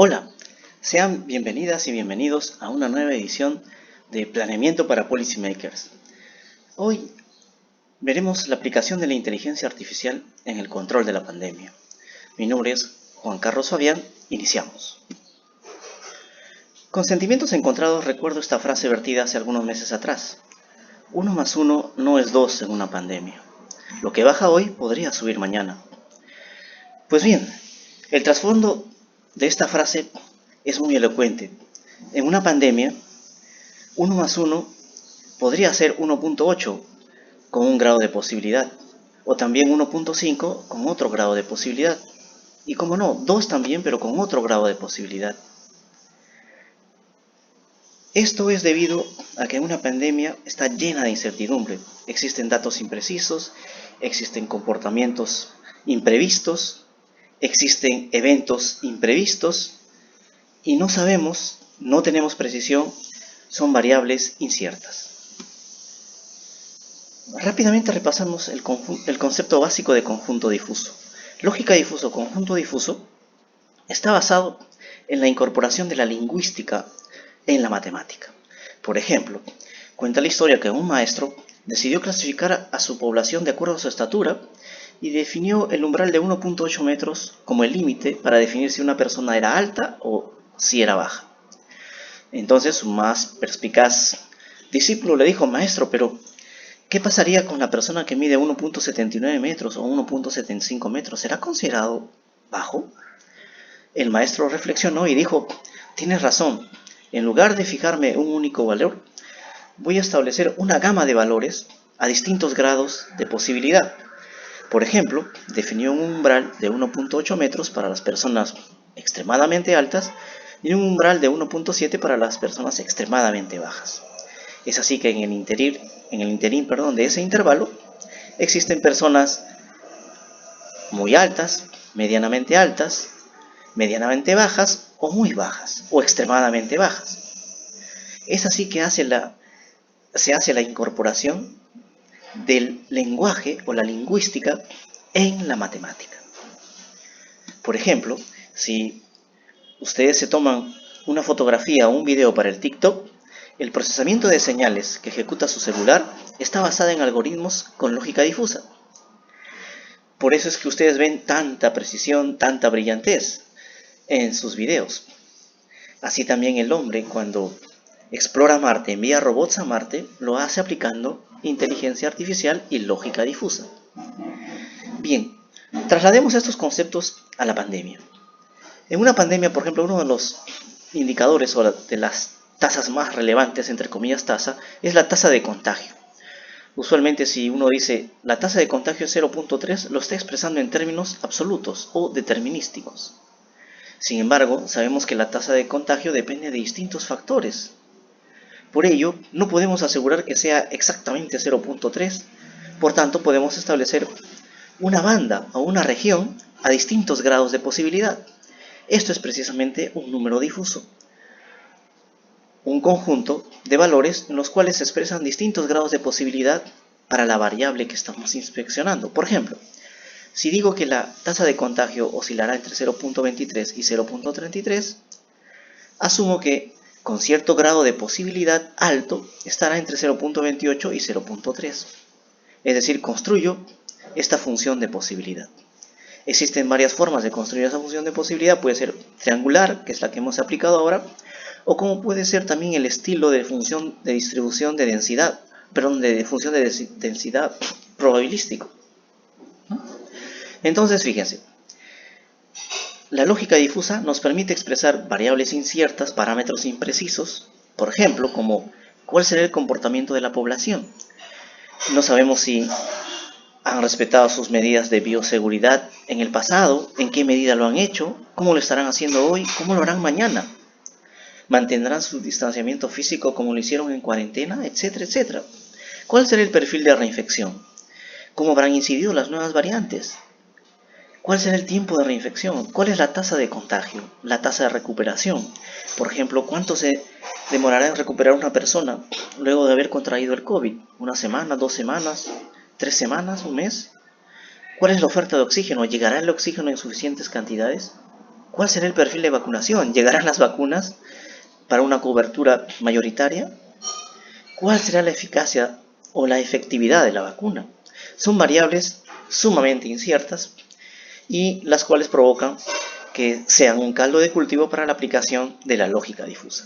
Hola, sean bienvenidas y bienvenidos a una nueva edición de Planeamiento para Policymakers. Hoy veremos la aplicación de la inteligencia artificial en el control de la pandemia. Mi nombre es Juan Carlos Fabián, iniciamos. Con sentimientos encontrados recuerdo esta frase vertida hace algunos meses atrás. 1 más 1 no es 2 en una pandemia. Lo que baja hoy podría subir mañana. Pues bien, el trasfondo de esta frase es muy elocuente. En una pandemia, 1 más 1 podría ser 1.8 con un grado de posibilidad, o también 1.5 con otro grado de posibilidad, y como no, 2 también, pero con otro grado de posibilidad. Esto es debido a que una pandemia está llena de incertidumbre. Existen datos imprecisos, existen comportamientos imprevistos, existen eventos imprevistos y no sabemos, no tenemos precisión, son variables inciertas. Rápidamente repasamos el concepto básico de conjunto difuso. Lógica difuso, conjunto difuso, está basado en la incorporación de la lingüística en la matemática. Por ejemplo, cuenta la historia que un maestro decidió clasificar a su población de acuerdo a su estatura y definió el umbral de 1.8 metros como el límite para definir si una persona era alta o si era baja. Entonces su más perspicaz discípulo le dijo: maestro, pero ¿qué pasaría con la persona que mide 1.79 metros o 1.75 metros? ¿Será considerado bajo? El maestro reflexionó y dijo: tienes razón, en lugar de fijarme un único valor, voy a establecer una gama de valores a distintos grados de posibilidad. Por ejemplo, definió un umbral de 1.8 metros para las personas extremadamente altas y un umbral de 1.7 para las personas extremadamente bajas. Es así que en el interín de ese intervalo existen personas muy altas, medianamente bajas o muy bajas o extremadamente bajas. Es así que se hace la incorporación del lenguaje o la lingüística en la matemática. Por ejemplo, si ustedes se toman una fotografía o un video para el TikTok, el procesamiento de señales que ejecuta su celular está basado en algoritmos con lógica difusa. Por eso es que ustedes ven tanta precisión, tanta brillantez en sus videos. Así también el hombre, cuando explora Marte, envía robots a Marte, lo hace aplicando inteligencia artificial y lógica difusa. Bien, traslademos estos conceptos a la pandemia. En una pandemia, por ejemplo, uno de los indicadores o de las tasas más relevantes, entre comillas tasa, es la tasa de contagio. Usualmente si uno dice la tasa de contagio es 0.3, lo está expresando en términos absolutos o determinísticos. Sin embargo, sabemos que la tasa de contagio depende de distintos factores. Por ello, no podemos asegurar que sea exactamente 0.3, por tanto podemos establecer una banda o una región a distintos grados de posibilidad. Esto es precisamente un número difuso, un conjunto de valores en los cuales se expresan distintos grados de posibilidad para la variable que estamos inspeccionando. Por ejemplo, si digo que la tasa de contagio oscilará entre 0.23 y 0.33, asumo que con cierto grado de posibilidad alto estará entre 0.28 y 0.3. Es decir, construyo esta función de posibilidad. Existen varias formas de construir esa función de posibilidad. Puede ser triangular, que es la que hemos aplicado ahora, o como puede ser también el estilo de función de distribución de densidad, de función de densidad probabilístico. Entonces, fíjense, la lógica difusa nos permite expresar variables inciertas, parámetros imprecisos, por ejemplo, como ¿cuál será el comportamiento de la población? No sabemos si han respetado sus medidas de bioseguridad en el pasado, en qué medida lo han hecho, cómo lo estarán haciendo hoy, cómo lo harán mañana. ¿Mantendrán su distanciamiento físico como lo hicieron en cuarentena? Etcétera, etcétera. ¿Cuál será el perfil de reinfección? ¿Cómo habrán incidido las nuevas variantes? ¿Cuál será el tiempo de reinfección? ¿Cuál es la tasa de contagio? ¿La tasa de recuperación? Por ejemplo, ¿cuánto se demorará en recuperar una persona luego de haber contraído el COVID? ¿Una semana, 2 semanas, 3 semanas, un mes? ¿Cuál es la oferta de oxígeno? ¿Llegará el oxígeno en suficientes cantidades? ¿Cuál será el perfil de vacunación? ¿Llegarán las vacunas para una cobertura mayoritaria? ¿Cuál será la eficacia o la efectividad de la vacuna? Son variables sumamente inciertas y las cuales provocan que sean un caldo de cultivo para la aplicación de la lógica difusa.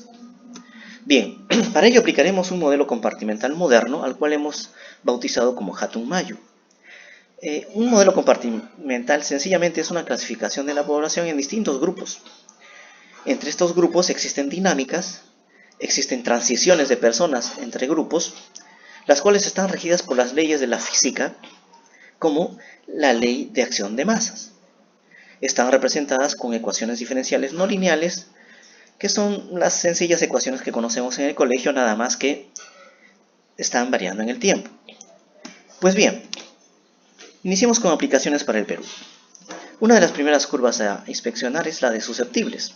Bien, para ello aplicaremos un modelo compartimental moderno al cual hemos bautizado como Hatung-Mayu. Un modelo compartimental sencillamente es una clasificación de la población en distintos grupos. Entre estos grupos existen dinámicas, existen transiciones de personas entre grupos, las cuales están regidas por las leyes de la física, como la ley de acción de masas. Están representadas con ecuaciones diferenciales no lineales, que son las sencillas ecuaciones que conocemos en el colegio, nada más que están variando en el tiempo. Pues bien, iniciemos con aplicaciones para el Perú. Una de las primeras curvas a inspeccionar es la de susceptibles.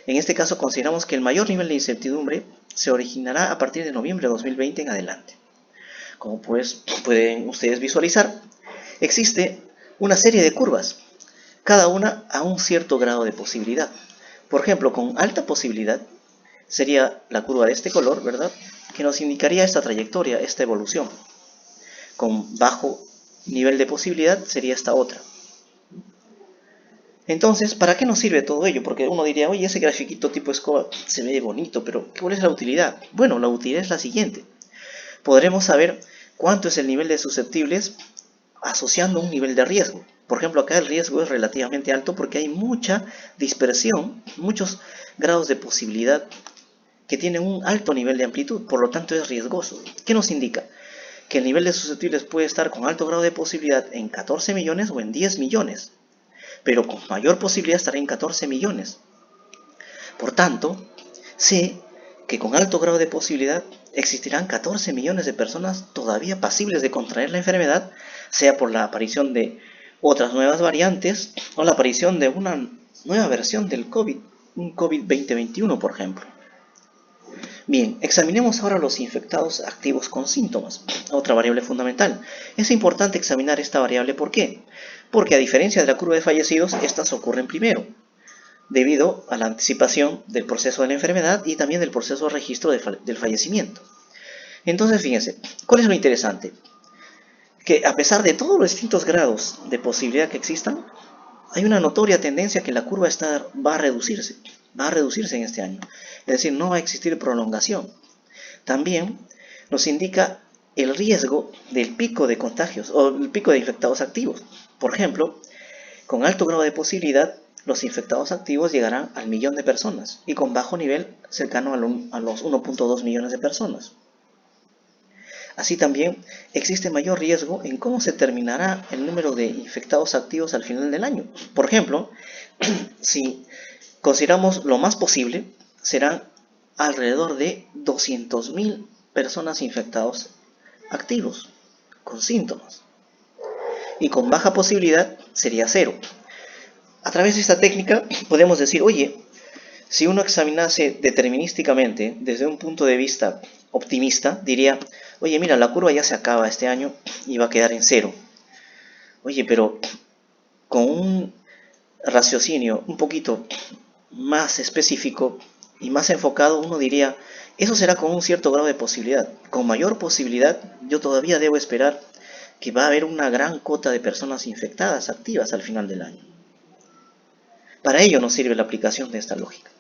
En este caso consideramos que el mayor nivel de incertidumbre se originará a partir de noviembre de 2020 en adelante. Como pues pueden ustedes visualizar, existe una serie de curvas, cada una a un cierto grado de posibilidad. Por ejemplo, con alta posibilidad sería la curva de este color, ¿verdad?, que nos indicaría esta trayectoria, esta evolución. Con bajo nivel de posibilidad sería esta otra. Entonces, ¿para qué nos sirve todo ello? Porque uno diría, oye, ese grafiquito tipo escoba se ve bonito, pero ¿cuál es la utilidad? Bueno, la utilidad es la siguiente. Podremos saber cuánto es el nivel de susceptibles asociando un nivel de riesgo. Por ejemplo, acá el riesgo es relativamente alto porque hay mucha dispersión, muchos grados de posibilidad que tienen un alto nivel de amplitud, por lo tanto es riesgoso. ¿Qué nos indica? Que el nivel de susceptibles puede estar con alto grado de posibilidad en 14 millones o en 10 millones, pero con mayor posibilidad estará en 14 millones. Por tanto, sé que con alto grado de posibilidad existirán 14 millones de personas todavía pasibles de contraer la enfermedad, sea por la aparición de otras nuevas variantes o la aparición de una nueva versión del COVID, un COVID 2021, por ejemplo. Bien, examinemos ahora los infectados activos con síntomas, otra variable fundamental. Es importante examinar esta variable, ¿por qué? Porque a diferencia de la curva de fallecidos, estas ocurren primero, debido a la anticipación del proceso de la enfermedad y también del proceso de registro del fallecimiento. Entonces, fíjense, ¿cuál es lo interesante? Que a pesar de todos los distintos grados de posibilidad que existan, hay una notoria tendencia que la curva va a reducirse en este año. Es decir, no va a existir prolongación. También nos indica el riesgo del pico de contagios o el pico de infectados activos. Por ejemplo, con alto grado de posibilidad, los infectados activos llegarán al 1.000.000 de personas y con bajo nivel cercano a los 1.2 millones de personas. Así también existe mayor riesgo en cómo se terminará el número de infectados activos al final del año. Por ejemplo, si consideramos lo más posible, serán alrededor de 200.000 personas infectados activos, con síntomas. Y con baja posibilidad sería 0. A través de esta técnica podemos decir, oye, si uno examinase determinísticamente desde un punto de vista optimista, diría, oye, mira, la curva ya se acaba este año y va a quedar en 0. Oye, pero con un raciocinio un poquito más específico y más enfocado, uno diría, eso será con un cierto grado de posibilidad. Con mayor posibilidad, yo todavía debo esperar que va a haber una gran cota de personas infectadas activas al final del año. Para ello nos sirve la aplicación de esta lógica.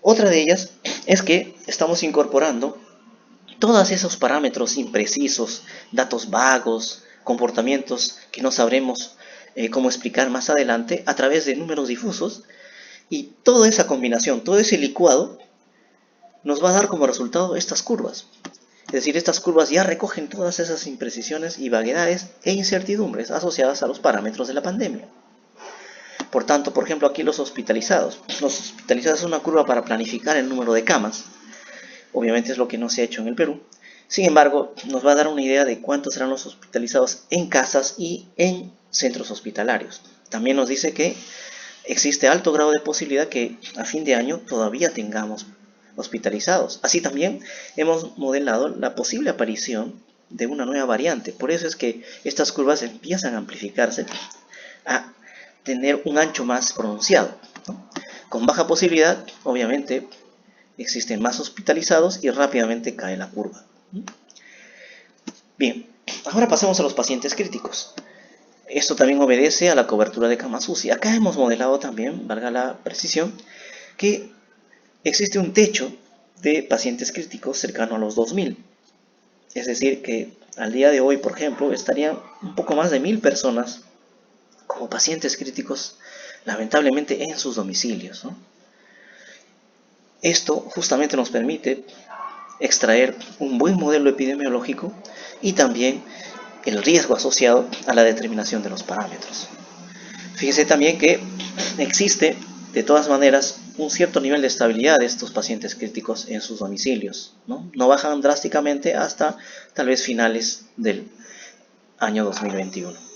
Otra de ellas es que estamos incorporando todos esos parámetros imprecisos, datos vagos, comportamientos que no sabremos cómo explicar más adelante a través de números difusos, y toda esa combinación, todo ese licuado nos va a dar como resultado estas curvas. Es decir, estas curvas ya recogen todas esas imprecisiones y vaguedades e incertidumbres asociadas a los parámetros de la pandemia. Por tanto, por ejemplo, aquí los hospitalizados. Los hospitalizados es una curva para planificar el número de camas. Obviamente es lo que no se ha hecho en el Perú. Sin embargo, nos va a dar una idea de cuántos serán los hospitalizados en casas y en centros hospitalarios. También nos dice que existe alto grado de posibilidad que a fin de año todavía tengamos hospitalizados. Así también hemos modelado la posible aparición de una nueva variante. Por eso es que estas curvas empiezan a amplificarse, a tener un ancho más pronunciado, ¿no? Con baja posibilidad, obviamente, existen más hospitalizados y rápidamente cae la curva. Bien, ahora pasemos a los pacientes críticos. Esto también obedece a la cobertura de camas UCI. Acá hemos modelado también, valga la precisión, que existe un techo de pacientes críticos cercano a los 2000. Es decir, que al día de hoy, por ejemplo, estarían un poco más de 1000 personas como pacientes críticos, lamentablemente en sus domicilios, ¿no? Esto justamente nos permite extraer un buen modelo epidemiológico y también el riesgo asociado a la determinación de los parámetros. Fíjese también que existe, de todas maneras, un cierto nivel de estabilidad de estos pacientes críticos en sus domicilios, ¿no? No bajan drásticamente hasta tal vez finales del año 2021.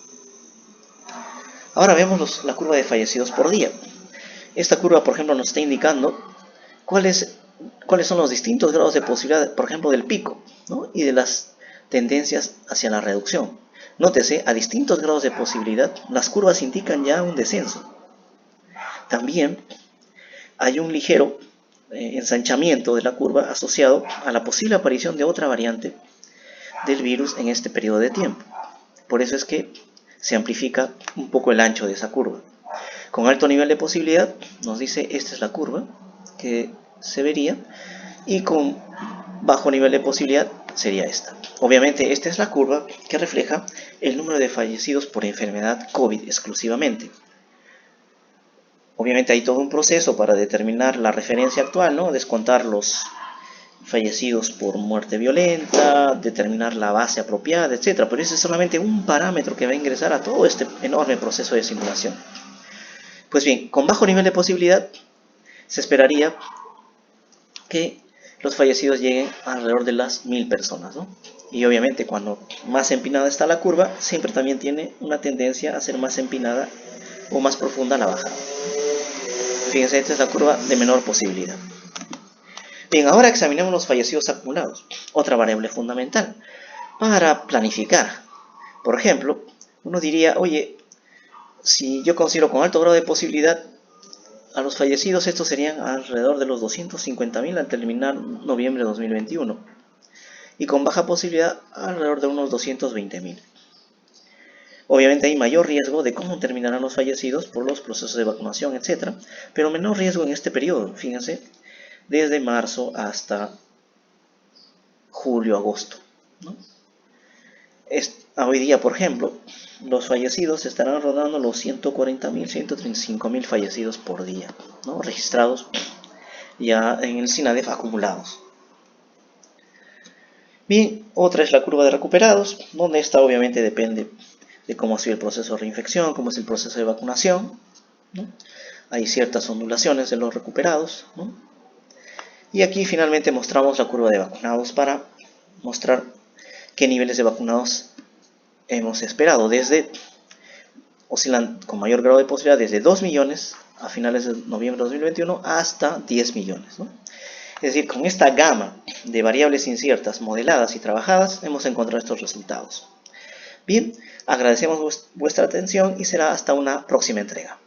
Ahora vemos la curva de fallecidos por día. Esta curva, por ejemplo, nos está indicando cuáles son los distintos grados de posibilidad, por ejemplo, del pico, ¿no? Y de las tendencias hacia la reducción. Nótese, a distintos grados de posibilidad, las curvas indican ya un descenso. También hay un ligero ensanchamiento de la curva asociado a la posible aparición de otra variante del virus en este periodo de tiempo. Por eso es que se amplifica un poco el ancho de esa curva. Con alto nivel de posibilidad, nos dice esta es la curva que se vería, y con bajo nivel de posibilidad sería esta. Obviamente esta es la curva que refleja el número de fallecidos por enfermedad COVID exclusivamente. Obviamente hay todo un proceso para determinar la referencia actual, ¿no? Descontar los fallecidos por muerte violenta, determinar la base apropiada, etc. Pero ese es solamente un parámetro que va a ingresar a todo este enorme proceso de simulación. Pues bien, con bajo nivel de posibilidad se esperaría que los fallecidos lleguen alrededor de las 1000 personas, ¿no? Y obviamente cuando más empinada está la curva, siempre también tiene una tendencia a ser más empinada o más profunda la bajada. Fíjense, esta es la curva de menor posibilidad. Bien, ahora examinemos los fallecidos acumulados, otra variable fundamental para planificar. Por ejemplo, uno diría, oye, si yo considero con alto grado de posibilidad a los fallecidos, estos serían alrededor de los 250.000 al terminar noviembre de 2021. Y con baja posibilidad, alrededor de unos 220.000. Obviamente hay mayor riesgo de cómo terminarán los fallecidos por los procesos de vacunación, etc. Pero menor riesgo en este periodo, fíjense, desde marzo hasta julio, agosto, ¿no? Hoy día, por ejemplo, los fallecidos estarán rondando los 140.000, 135.000 fallecidos por día, ¿no? Registrados ya en el SINADEF acumulados. Bien, otra es la curva de recuperados, donde esta obviamente depende de cómo ha sido el proceso de reinfección, cómo es el proceso de vacunación, ¿no? Hay ciertas ondulaciones de los recuperados, ¿no? Y aquí finalmente mostramos la curva de vacunados para mostrar qué niveles de vacunados hemos esperado. Oscilan con mayor grado de posibilidad desde 2 millones a finales de noviembre de 2021 hasta 10 millones, ¿no? Es decir, con esta gama de variables inciertas, modeladas y trabajadas, hemos encontrado estos resultados. Bien, agradecemos vuestra atención y será hasta una próxima entrega.